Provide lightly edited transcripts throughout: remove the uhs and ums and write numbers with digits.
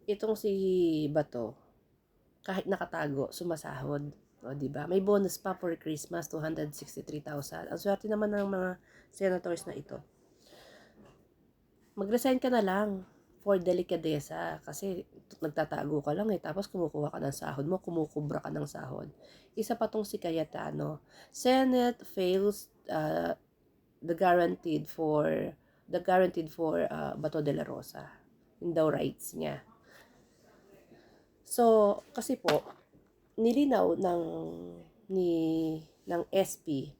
Itong si Bato, kahit nakatago, sumasahod. O, di ba? May bonus pa for Christmas, 263,000. Ang swerte naman ng mga senators na ito. Mag-resign ka na lang for delikadesa kasi nagtatago ka lang tapos kumukuha ka ng sahod mo, kumukubra ka ng sahod. Isa pa tong si Cayetano. Senate fails the guaranteed for Bato de la Rosa. Yung daw rights niya. So, kasi po, nilinaw ni ng SP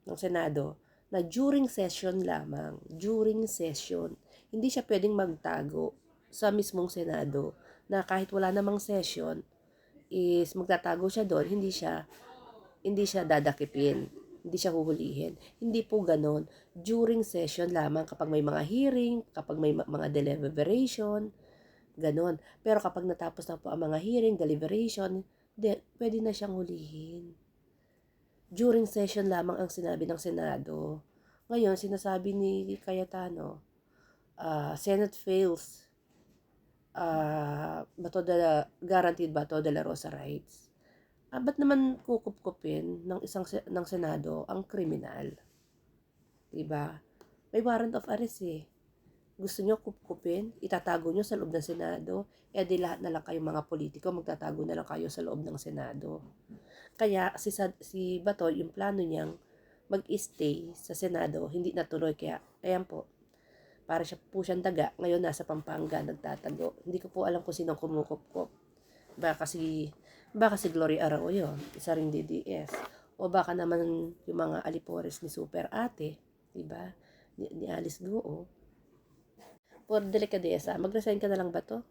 ng Senado na during session lamang, during session, hindi siya pwedeng magtago sa mismong Senado na kahit wala namang session is magtatago siya doon, hindi siya dadakipin, hindi siya huhulihin. Hindi po ganon. During session lamang kapag may mga hearing, kapag may mga deliberation, ganon. Pero kapag natapos na po ang mga hearing, deliberation, pwede na siyang hulihin. During session lamang ang sinabi ng Senado. Ngayon, sinasabi ni Cayetano, Senate fails guaranteed Bato de la Rosa rights. Ba't naman kukup-kupin ng Senado ang kriminal? Diba? May warrant of arrest eh. Gusto nyo kupkupin, itatago nyo sa loob ng Senado, di lahat na lang kayong mga politiko, magtatago na lang kayo sa loob ng Senado. Kaya si Bato, yung plano niyang mag-stay sa Senado, hindi natuloy. Kaya, ayan po, para siya po siyang daga, ngayon nasa Pampanga, nagtatago. Hindi ko po alam kung sinong kumukupkup. Baka si Gloria Arroyo, isa ring DDS. O baka naman yung mga alipores ni Super Ate, diba? Ni Alice Guo. For delikadesa, mag-resign ka na lang ba to?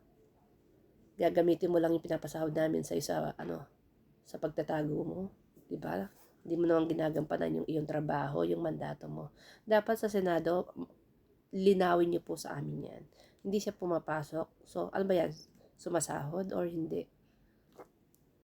Gagamitin mo lang yung pinapasahod namin sa sa pagtatago mo, di ba? Hindi mo naman ginagampanan yung iyong trabaho, yung mandato mo. Dapat sa Senado, linawin niyo po sa amin yan. Hindi siya pumapasok. So, ano ba yan? Sumasahod or hindi?